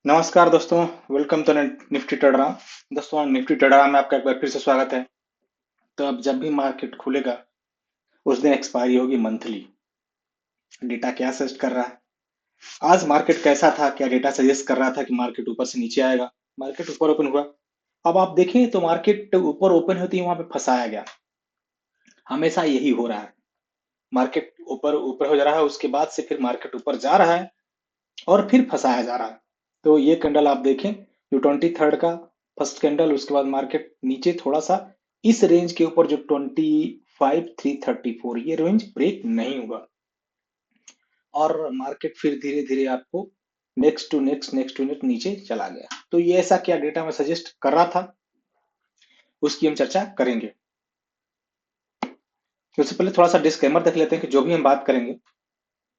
नमस्कार दोस्तों। Welcome to Nifty Tradera. दोस्तों, निफ्टी ट्रेडरा में आपका एक बार फिर से स्वागत है। तो अब जब भी मार्केट खुलेगा उस दिन एक्सपायरी होगी मंथली। डेटा क्या सजेस्ट कर रहा है? आज मार्केट कैसा था? क्या डेटा सजेस्ट कर रहा था कि मार्केट ऊपर से नीचे आएगा? मार्केट ऊपर ओपन हुआ। अब आप देखें तो मार्केट ऊपर ओपन होती है वहां पे फंसाया गया। हमेशा यही हो रहा है। मार्केट ऊपर ऊपर हो जा रहा है, उसके बाद से फिर मार्केट ऊपर जा रहा है और फिर फंसाया जा रहा है। तो ये कैंडल आप देखें, जो 23rd का फर्स्ट कैंडल, उसके बाद मार्केट नीचे थोड़ा सा इस रेंज के ऊपर जो 25,334 ये रेंज ब्रेक नहीं हुआ और मार्केट फिर धीरे धीरे आपको नेक्स्ट टू नेक्स्ट नीचे चला गया। तो ये ऐसा क्या डेटा में सजेस्ट कर रहा था, उसकी हम चर्चा करेंगे। तो उससे पहले थोड़ा सा डिस्क्लेमर देख लेते हैं कि जो भी हम बात करेंगे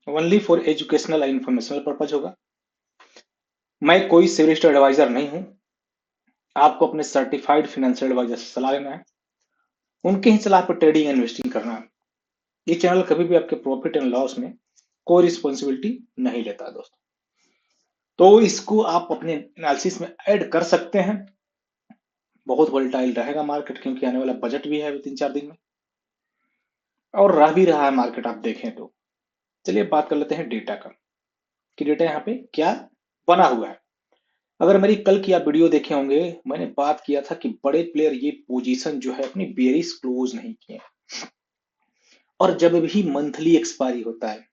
only for educational and informational purpose होगा। मैं कोई सिविल एडवाइजर नहीं हूं। आपको अपने सर्टिफाइड फाइनेंशियल एडवाइजर से सलाह लेना है, उनके ही सलाह पर ट्रेडिंग एंड इन्वेस्टिंग करना है। ये चैनल कभी भी आपके प्रॉफिट एंड लॉस में कोई रिस्पॉन्सिबिलिटी नहीं लेता है दोस्तों। तो इसको आप अपने एनालिसिस में ऐड कर सकते हैं। बहुत वोलेटाइल रहेगा मार्केट, क्योंकि आने वाला बजट भी है 3-4 दिन में और रह भी रहा है मार्केट आप देखें तो। चलिए बात कर लेते हैं डेटा का, कि डेटा यहाँ पे क्या बना हुआ है। अगर मेरी कल की आप वीडियो देखे होंगे, मैंने बात किया था कि बड़े प्लेयर ये पोजीशन जो है अपनी बेरिश क्लोज नहीं किए, और जब भी मंथली एक्सपायरी होता है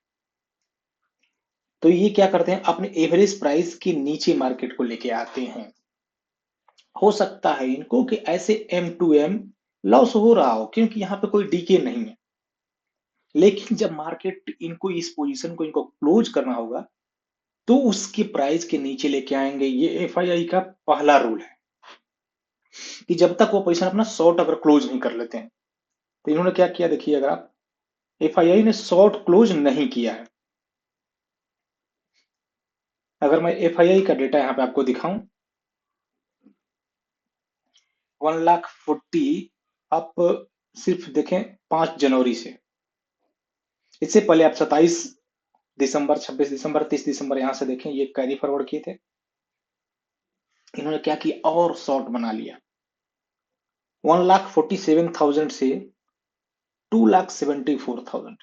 तो ये क्या करते हैं, अपने एवरेज प्राइस के नीचे मार्केट को लेके आते हैं। हो सकता है इनको कि ऐसे एम टू एम लॉस हो रहा हो, क्योंकि यहाँ पे कोई डीके नहीं है। लेकिन जब मार्केट इनको इस पोजीशन को इनको क्लोज करना होगा तो उसके प्राइस के नीचे लेके आएंगे। ये एफआईआई का पहला रूल है कि जब तक वो पोजीशन अपना शॉर्ट अगर क्लोज नहीं कर लेते हैं। तो इन्होंने क्या किया, देखिए, अगर आप एफआईआई ने शॉर्ट क्लोज नहीं किया है। अगर मैं एफआईआई का डेटा यहाँ पे आपको दिखाऊं, 1,40,000 आप सिर्फ देखें 5 जनवरी से। इससे पहले आप 27 दिसंबर, 26 दिसंबर, 30 दिसंबर यहां से देखें, ये कैरी फॉरवर्ड किए थे। इन्होंने क्या किया और शॉर्ट बना लिया 1,47,000 से 2,74,000।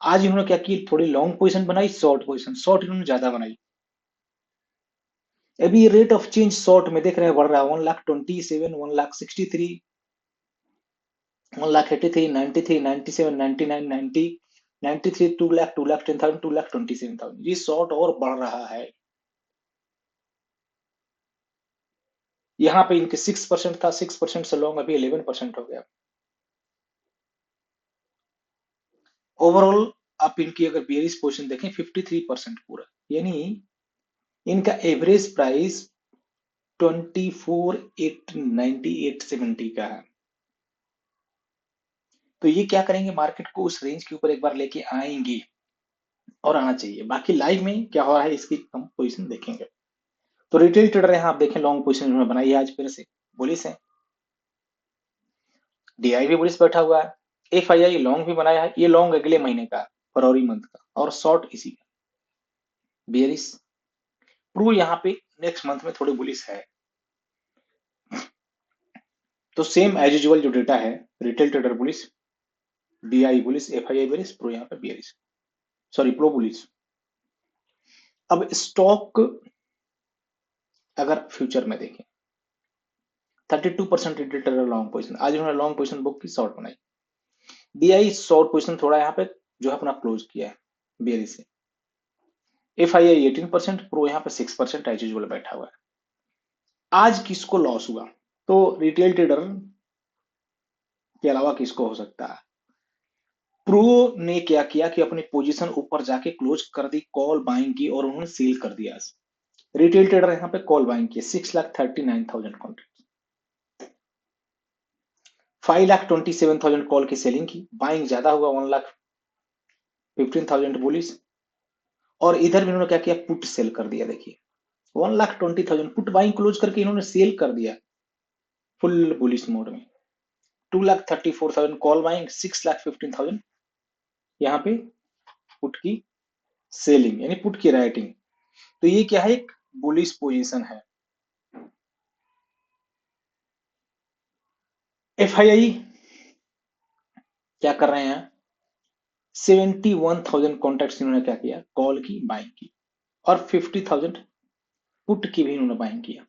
आज इन्होंने क्या की, थोड़ी लॉन्ग पोजीशन बनाई, शॉर्ट पोजीशन, शॉर्ट इन्होंने ज्यादा बनाई। अभी रेट ऑफ चेंज शॉर्ट में देख रहे हैं बढ़ रहा है 1,27,000, 1,63,000, 1,83,000, 93,000, 97,000, 99,000, 90, 93,000, 2,00,000, 2,10,000, 2,27,000। ये शॉर्ट और बढ़ रहा है। यहाँ पे इनके 6% था, 6% से लॉन्ग अभी 11% हो गया। ओवरऑल आप इनकी अगर बेयरिश पोजीशन देखें 53% पूरा, यानी इनका एवरेज प्राइस 24,898.70 का है। तो ये क्या करेंगे, मार्केट को उस रेंज के ऊपर एक बार लेके आएंगे और आना चाहिए। बाकी लाइव में क्या हो रहा है इसकी हम पोजीशन देखेंगे। तो रिटेल ट्रेडर यहाँ आप देखें, लॉन्ग पोजीशन इन्होंने बनाई है, आज फिर से बुलिश है। डीआई भी बुलिश बैठा हुआ है। एफआईआई लॉन्ग भी बनाया है, ये लॉन्ग अगले महीने का, फरवरी मंथ का, और शॉर्ट इसी का बेयरिश। प्रू यहाँ पे नेक्स्ट मंथ में थोड़ी बुलिश है। तो सेम एज यूजुअल जो डेटा है, retail trader bullish, DI bullish, FII bullish, pro यहाँ पे बेयरिश, सॉरी प्रो बुलिश। अब स्टॉक अगर फ्यूचर में देखें, 32% रिटेल ट्रेडर लॉन्ग पोजीशन, आज उन्होंने लॉन्ग पोजीशन बुक की, शॉर्ट बनाई। डीआई शॉर्ट पोजीशन थोड़ा यहाँ पे जो है अपना क्लोज किया है बेयरिश से। एफआईआई 18%, प्रो यहाँ पे 6% एज यूजुअल बैठा हुआ है। आज किसको लॉस हुआ? तो रिटेल ट्रेडर के अलावा किसको हो सकता है? प्रो ने क्या किया कि अपनी पोजीशन ऊपर जाके क्लोज कर दी, कॉल बाइंग की, और उन्होंने सेल कर दिया। रिटेल ट्रेडर यहाँ पे कॉल बाइंग किए 6,39,000 कॉन्ट्रैक्ट, 5,27,000 कॉल की सेलिंग की, बाइंग ज्यादा हुआ 1,15,000 बुलिश। और इधर भी इन्होंने क्या किया, पुट सेल कर दिया। देखिए 1,20,000 पुट बाइंग क्लोज करके इन्होंने सेल कर दिया फुल बुलिश मोड में। 2,34,000 कॉल बाइंग, 6,15,000 यहाँ पे पुट की सेलिंग यानी पुट की राइटिंग। तो ये क्या है, एक बुलिश पोजीशन है। एफआईआई क्या कर रहे हैं, 71,000 कॉन्ट्रैक्ट्स इन्होंने क्या किया, कॉल की, बाइंग की, और 50,000 पुट की भी इन्होंने बाइंग किया।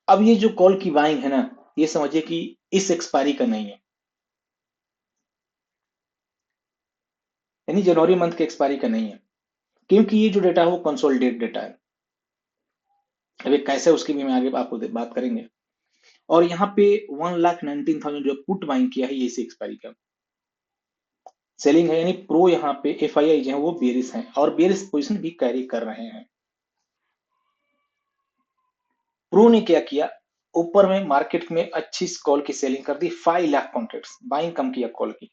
अब ये जो कॉल की बाइंग है ना, ये समझिए कि इस एक्सपायरी का नहीं है, यानी जनवरी मंथ के एक्सपायरी का नहीं है, क्योंकि ये जो डेटा है वो कंसोलिडेट डेटा है। अभी कैसे उसकी भी मैं आगे आपको बात करेंगे। और यहाँ पे 1,19,000 जो पुट बाइंग किया है ये इसी एक्सपायरी का सेलिंग है, यानी प्रो यहाँ पे एफआईआई जो है वो बेरिस है और बेरिस पोजीशन भी कैरी कर रहे हैं। प्रो ने क्या किया, ऊपर में मार्केट में अच्छी कॉल की सेलिंग कर दी, 5 लाख कॉन्ट्रैक्ट्स बाइंग कम किया कॉल की,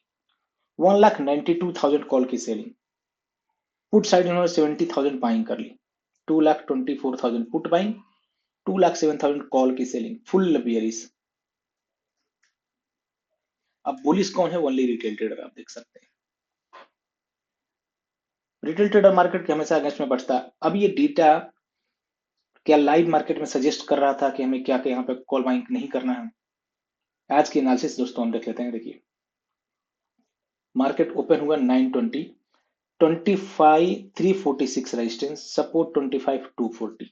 1,92,000 कॉल की सेलिंग, पुट साइड इन्होंने 70,000 बाइंग कर ली, 2,24,000 पुट बाइंग, 2,07,000 कॉल की सेलिंग, फुल बेरिस। अब बुलिस कौन है, ओनली रिटेल ट्रेडर, आप देख सकते हैं रिटेल ट्रेडर मार्केट के हमेशा अगेंस्ट में बढ़ता है। अब ये डेटा क्या लाइव मार्केट में सजेस्ट कर रहा था कि हमें क्या यहाँ पे कॉल बाइंग नहीं करना है। आज की एनालिसिस दोस्तों हम देख लेते हैं। देखिए मार्केट ओपन हुआ 920, 25,346 रेजिस्टेंस, सपोर्ट 25,240।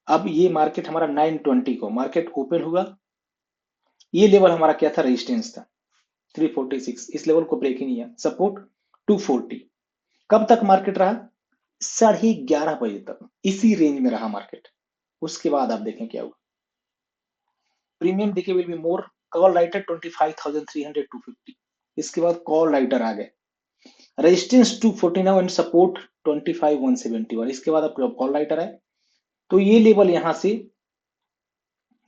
अब ये मार्केट हमारा 920 को मार्केट ओपन हुआ, ये लेवल हमारा क्या था, रेजिस्टेंस था 346, इस लेवल को ब्रेक ही नहीं किया, सपोर्ट 240। कब तक मार्केट रहा, 11:30 बजे तक इसी रेंज में रहा मार्केट। उसके बाद आप देखें क्या हुआ, प्रीमियम देखिए will be more, call writer 25,300 250, इसके बाद कॉल राइटर आ गए, रेजिस्टेंस 249 एंड सपोर्ट 25,171, इसके बाद अब कॉल राइटर है। तो ये लेवल यहां से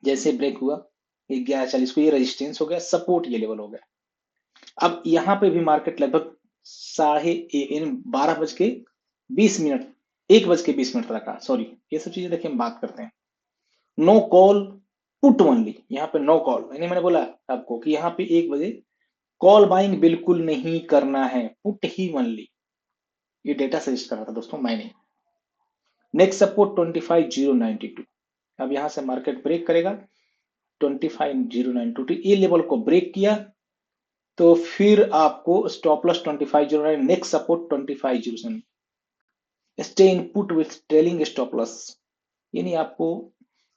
जैसे ब्रेक हुआ 11:40 को, ये रेजिस्टेंस हो गया, सपोर्ट ये लेवल हो गया। अब यहाँ पे भी मार्केट लगभग 12:20, 1:20 तक रखा। सॉरी, ये सब चीजें देखिए हम बात करते हैं। नो कॉल पुट ओनली, यहाँ पे नो कॉल, यानी मैंने बोला आपको कि यहाँ पे 1 बजे कॉल बाइंग बिल्कुल नहीं करना है, पुट ही ओनली। ये डेटा सजेस्ट कर रहा था दोस्तों, मैं नहीं। नेक्स्ट सपोर्ट 25,092, अब यहां से मार्केट ब्रेक करेगा 25,092, ये लेवल को ब्रेक किया तो फिर आपको stop loss 25,09, next support 25,07, stay in put with trailing stop loss, यानी आपको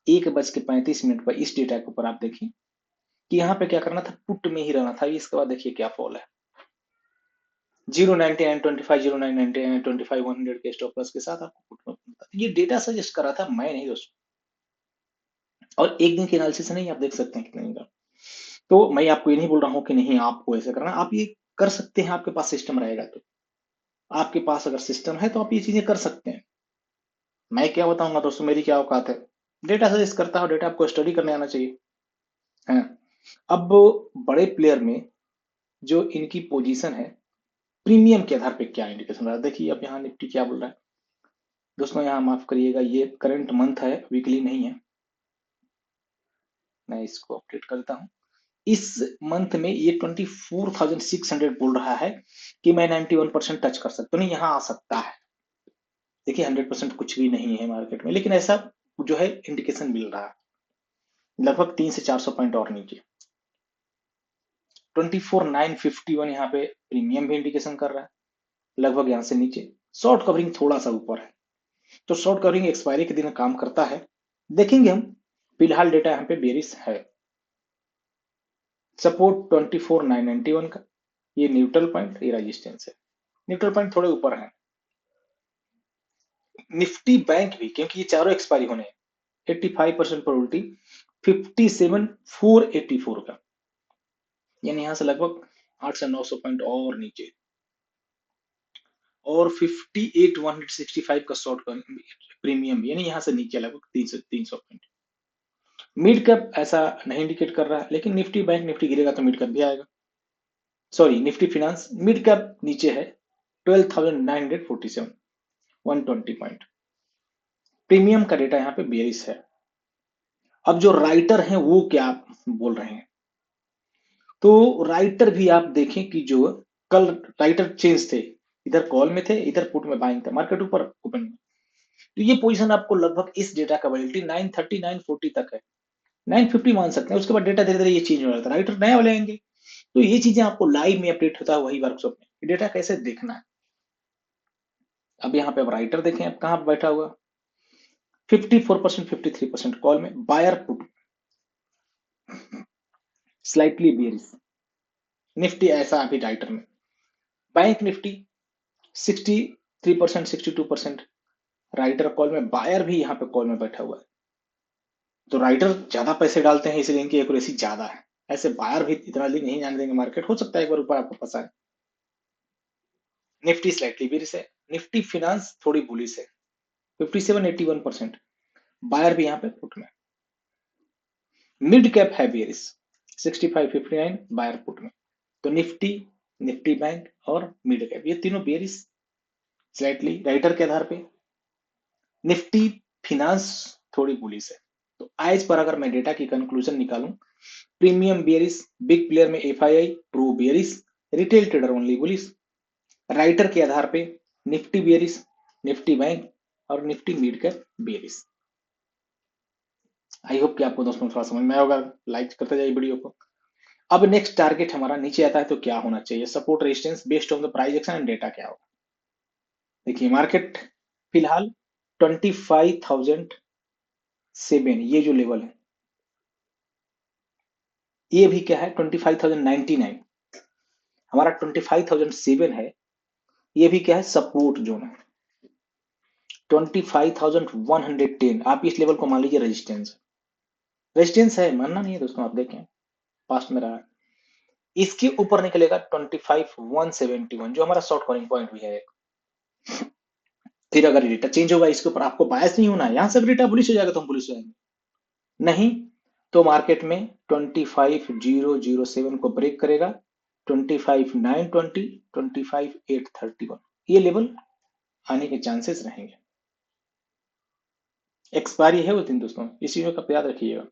1:35 पर इस डेटा के ऊपर आप देखिए कि यहाँ पे क्या करना था, पुट में ही रहना था। इसके बाद देखिए क्या फॉल है, 099 25 09 99 25 100 के स्टॉप लॉस के साथ आपको पुट में बनता था। ये डेटा सजेस्ट कर रहा था, मैं नहीं दोस्तों, और एक दिन की एनालिसिस नहीं, आप देख सकते हैं कितने दिन का। तो मैं आपको ये नहीं बोल रहा हूं कि नहीं आपको ऐसे करना, आप ये कर सकते हैं, आपके पास सिस्टम रहेगा तो। आपके पास अगर सिस्टम है तो आप ये चीजें कर सकते हैं। मैं क्या बताऊंगा दोस्तों, मेरी क्या औकात है, डेटा सजेस्ट करता है, डेटा आपको स्टडी करने आना चाहिए है। अब बड़े प्लेयर में जो इनकी पोजीशन है, प्रीमियम के आधार पे क्या इंडिकेशन रहा है, देखिए अब यहाँ निफ्टी क्या बोल रहा है दोस्तों, यहाँ माफ करिएगा, ये करंट मंथ है, वीकली नहीं है, मैं इसको अपडेट करता हूँ। इस मंथ में ये 24,600 बोल रहा है कि मैं 91% टच कर सकता हूँ, नहीं यहाँ आ सकता है। देखिए 100% कुछ भी नहीं है मार्केट में, लेकिन ऐसा जो है इंडिकेशन मिल रहा है, लगभग 300 से 400 पॉइंट और नीचे। 24,951 यहाँ पे प्रीमियम भी इंडिकेशन कर रहा है, लगभग यहाँ से नीचे। शॉर्ट कवरिंग थोड़ा सा ऊपर है, तो शॉर्ट कवरिंग एक्सपायरी के दिन काम करता है, देखेंगे हम। फिलहाल डेटा यहाँ पे बेरिश है। सपोर्ट 24,991 का, ये न्यूट्रल पॉइंट, ये रेजिस्टेंस है, न्यूट्रल पॉइंट थोड़े ऊपर है। निफ्टी बैंक भी, क्योंकि ये चारों एक्सपायरी होने हैं, 85% प्रोबेबिलिटी 57,484 का, यानी यहां से लगभग 800 से 900 पॉइंट और नीचे, और 58,165 का शॉर्ट प्रीमियम, यानी यहां से नीचे लगभग 300 पॉइंट। मिड कैप ऐसा नहीं इंडिकेट कर रहा है, लेकिन निफ्टी बैंक, निफ्टी गिरेगा तो मिड कैप भी आएगा। Sorry, Nifty finance mid cap नीचे है 12,947, 120 पॉइंट। प्रीमियम का डेटा यहाँ पे बेरिश है। अब जो राइटर हैं वो क्या बोल रहे हैं, तो राइटर भी आप देखें कि जो कल राइटर चेंज थे, इधर कॉल में थे, इधर पुट में बाइंग था, मार्केट ऊपर ओपन में। तो ये पोजीशन आपको लगभग इस डेटा का वैलिडिटी 930 940 तक है, 950 मान सकते हैं। उसके बाद डेटा धीरे धीरे ये चेंज हो रहा था, राइटर नए वाले आएंगे। तो ये चीजें आपको लाइव में अपडेट होता है वही वर्कशॉप में, डेटा कैसे देखना है। अब यहाँ पे अब राइटर देखें, अब कहाँ बैठा हुआ, 54% 53% कॉल में, buyer put slightly bearish, Nifty ऐसा अभी राइटर में, बैंक निफ्टी 63% 62% राइटर कॉल में, बायर भी यहाँ पे कॉल में बैठा हुआ है। तो राइटर ज्यादा पैसे डालते हैं इसलिए इनकी एक्यूरेसी ज्यादा है, ऐसे बायर भी इतना जल्दी नहीं जान देंगे मार्केट, हो सकता है एक बार ऊपर आपको फंसा है। निफ्टी स्लाइटली बेयरिश है, निफ्टी फिनांस थोड़ी बुलिश है, 57 81%, बायर भी यहाँ पे पुट में, मिड कैप है बेयरिश 65 59 बायर पुट में। तो निफ्टी, निफ्टी बैंक और मिड कैप ये तीनों बेयरिश स्लाइटली राइटर के आधार पे, निफ्टी फिनांस थोड़ी बुलिश है। तो आज पर अगर मैं डेटा की कंक्लूजन निकालूं, प्रीमियम बेयरिश, बिग प्लेयर में FII pro bearish, retail trader only bullish, writer के आधार पे निफ्टी बेयरिश, निफ्टी बैंक और Nifty mid cap bearish. I hope कि आपको दोस्तों थोड़ा समझ में आया होगा, लाइक करते जाइए वीडियो को। अब नेक्स्ट टारगेट हमारा नीचे आता है तो क्या होना चाहिए, support resistance based on the price action and data क्या होगा। देखिए मार्केट फिलहाल 25,007 ये जो लेवल है, ये भी क्या है 25,099, हमारा 25,007 है, ये भी क्या है सपोर्ट जोन है। 25,110 आप इस लेवल को मान लीजिए रेजिस्टेंस, रेजिस्टेंस है, मानना नहीं है दोस्तों, आप देखें पास्ट में रहा है। इसके ऊपर निकलेगा 25,171 जो हमारा शॉर्ट कवरिंग पॉइंट भी है एक। फिर अगर डेटा चेंज होगा इसके ऊपर, आपको बायस नहीं होना है, यहां से डेटा बुलिश हो जाएगा तो हम बुलिश हो जाएंगे, नहीं तो मार्केट में 25,007 को ब्रेक करेगा, 25,920 25,831 ये लेवल आने के चांसेस रहेंगे। एक्सपायरी है उस दिन दोस्तों, इस चीजों का याद रखिएगा।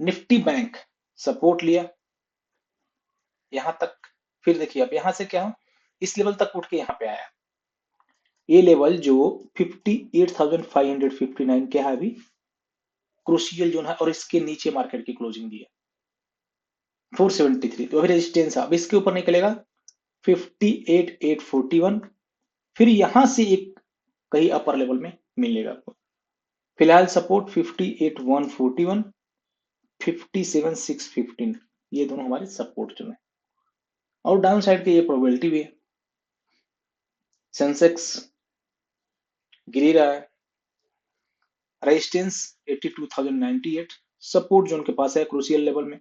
निफ्टी बैंक सपोर्ट लिया यहां तक, फिर देखिए अब यहां से क्या हो, इस लेवल तक उठ के यहां पे आया, ये लेवल जो 58,559 क्या है अभी क्रूशियल जोन है, और इसके नीचे मार्केट की क्लोजिंग दी है 473, तो अभी रेजिस्टेंस है। अब इसके ऊपर निकलेगा 58,841, फिर यहां से एक कहीं अपर लेवल में मिलेगा आपको। फिलहाल सपोर्ट 58,141 57,615 ये दोनों हमारे सपोर्ट जोन है, और डाउन साइड की ये प्रोबेबिलिटी भी है। सेंसेक्स गिर ही रहा है, रेजिस्टेंस 82,098 सपोर्ट जोन के पास है क्रूशियल लेवल में,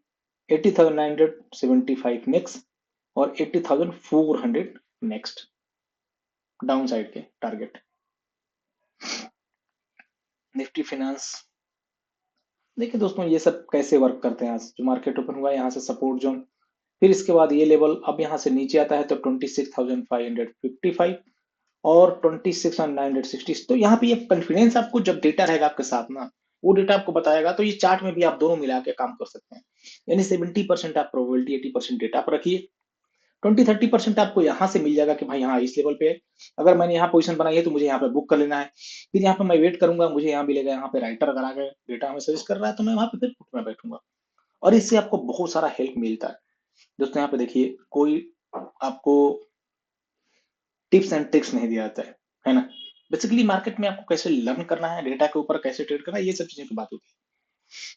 80,975 नेक्स्ट और 80,400 नेक्स्ट डाउन साइड के टारगेट। निफ्टी फिनांस देखिए दोस्तों ये सब कैसे वर्क करते हैं, जो मार्केट ओपन हुआ है यहाँ से सपोर्ट जोन, फिर इसके बाद ये लेवल अब यहाँ से नीचे आता है तो 26,555 और 26,960, तो यहाँ पे ये कॉन्फिडेंस आपको जब डेटा रहेगा आपके साथ ना, वो डेटा आपको बताएगा, तो ये चार्ट में भी आप दोनों मिला के काम कर सकते हैं। यानी 70% आप प्रोबेबिलिटी 80% डेटा पर रखिए, 20-30% आपको यहाँ से मिल जाएगा कि भाई हाँ इस लेवल पे है, अगर मैंने यहाँ पोजीशन बनाई है तो मुझे यहाँ पे बुक कर लेना है, फिर यहाँ पे मैं वेट करूंगा, मुझे यहाँ मिलेगा, यहाँ पे राइटर अगर आ गए डेटा हमें सजेस्ट कर रहा है तो मैं वहां पे फिर पुट में बैठूंगा, और इससे आपको बहुत सारा हेल्प मिलता है। दोस्तों यहाँ पे देखिए कोई आपको टिप्स एंड ट्रिक्स नहीं दिया जाता है ना, बेसिकली मार्केट में आपको कैसे लर्न करना है, डेटा के ऊपर कैसे ट्रेड करना है, ये सब चीजों की बात होती है।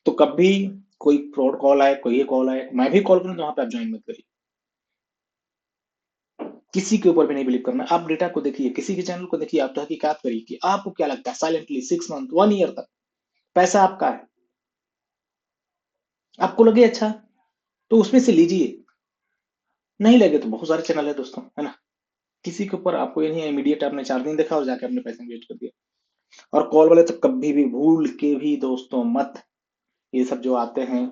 तो कभी कोई फ्रॉड कॉल आए, कोई ये कॉल आए, मैं भी कॉल करूं तो वहां पे आप ज्वाइन मत करिए, किसी के ऊपर भी नहीं बिलीव करना, आप डेटा को देखिए, किसी के चैनल को देखिए, आप तहकीकात करिए कि आपको क्या लगता है, साइलेंटली 6 मंथ 1 ईयर तक पैसा आपका है, आपको लगे अच्छा तो उसमें से लीजिए, नहीं लगे तो बहुत सारे चैनल है दोस्तों, है ना, किसी के ऊपर आपको ये नहीं है इमीडिएट आपने 4 दिन देखा और जाके अपने पैसे वेस्ट कर दिया। और कॉल वाले तो कभी भी भूल के भी दोस्तों मत, ये सब जो आते हैं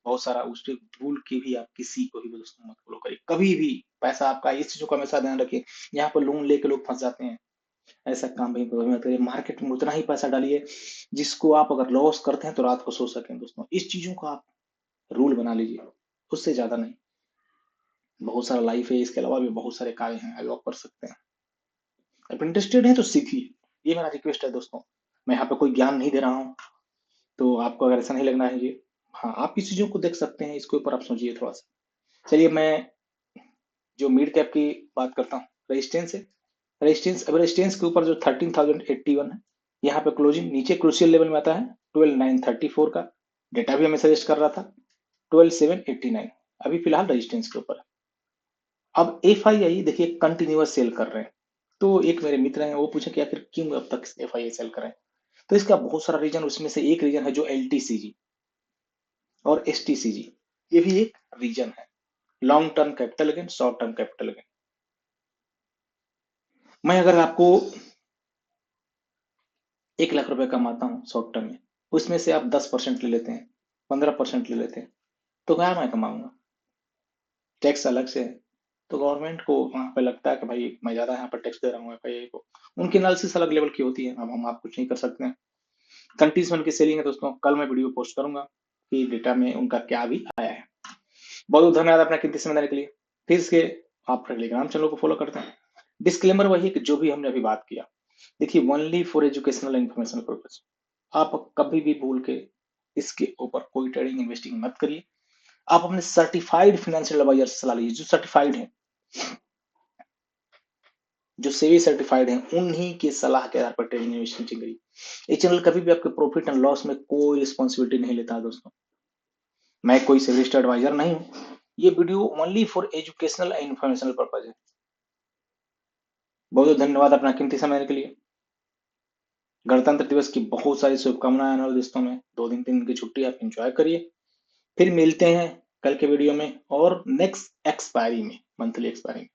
बहुत सारा, उससे भूल के भी आप किसी को भी दोस्तों मत फॉलो करिए कभी भी, पैसा आपका, इस चीजों का हमेशा ध्यान रखिए। यहाँ पर लोन लेके लोग फंस जाते हैं, ऐसा काम भी कभी मत करिए, मार्केट में उतना ही पैसा डालिए जिसको आप अगर लॉस करते हैं तो रात को सो सकें दोस्तों, इस चीजों का आप रूल बना लीजिए, उससे ज्यादा नहीं। बहुत सारा लाइफ है, इसके अलावा भी बहुत सारे कार्य हैं, आप कर सकते हैं। आप इंटरेस्टेड हैं तो सीखिए, ये मेरा रिक्वेस्ट है दोस्तों। मैं यहाँ पे कोई ज्ञान नहीं दे रहा हूँ, तो आपको अगर ऐसा नहीं लगना है ये, हाँ आप इस चीजों को देख सकते हैं, इसके ऊपर आप सोचिए थोड़ा सा। चलिए मैं जो मिड कैप की बात करता हूँ, रेजिस्टेंस है। रेजिस्टेंस, अब रेजिस्टेंस के ऊपर जो 13,081 है, यहाँ पे क्लोजिंग नीचे क्रूशियल लेवल में आता है 12,934 का। डेटा भी हमें सजेस्ट कर रहा था 12,789, अभी फिलहाल रेजिस्टेंस के ऊपर है। अब एफ आई आई देखिए कंटिन्यूअस सेल कर रहे हैं। तो एक मेरे मित्र हैं, वो पूछे कि आखिर क्यों अब तक एफ आई आई सेल कर रहे हैं। तो इसका बहुत सारा रीजन, उसमें से एक रीजन है जो एल टी सी जी और एस टी सी जी, ये भी एक रीजन है। Long term capital gain, short term capital gain. मैं अगर आपको 1 लाख रुपए कमाता हूँ शॉर्ट टर्म में, उसमें से आप 10% ले लेते हैं, 15% ले लेते हैं, तो क्या मैं कमाऊंगा? टैक्स अलग से है। तो गवर्नमेंट को वहां पे लगता है कि भाई मैं ज्यादा यहाँ पर टैक्स दे रहा हूँ एफआईआई को। उनकी एनालिसिस अलग लेवल की होती है, अब हम आप कुछ नहीं कर सकते हैं। कंट्रीज वन की सेलिंग है दोस्तों, कल मैं वीडियो पोस्ट करूंगा कि डेटा में उनका क्या भी आया है। बहुत बहुत धन्यवाद अपना कीमती समय देने के लिए। फिर इसके आप टेलीग्राम चैनल को फॉलो करते हैं। डिस्क्लेमर वही है कि जो भी हमने अभी बात किया, देखिए only for educational information purpose. आप कभी भी भूल के इसके ऊपर कोई ट्रेडिंग इन्वेस्टिंग मत करिए। आप अपने सर्टिफाइड फाइनेंशियल एडवाइजर से सलाह लीजिए, जो सर्टिफाइड है, जो सेवी सर्टिफाइड हैं, उन्हीं की सलाह के आधार पर ट्रेडिंग इन्वेस्टिंग करिए। ये चैनल कभी भी आपके प्रॉफिट एंड लॉस में कोई रिस्पॉन्सिबिलिटी नहीं लेता है दोस्तों। मैं कोई सेवी एडवाइजर नहीं हूँ। ये video only for educational and informational purpose है। बहुत बहुत धन्यवाद अपना कीमती समय देने के लिए। गणतंत्र दिवस की बहुत सारी शुभकामनाएं आने वाले दोस्तों में। 2 दिन 3 दिन की छुट्टी आप एंजॉय करिए। फिर मिलते हैं कल के वीडियो में और नेक्स्ट एक्सपायरी में, मंथली एक्सपायरी में।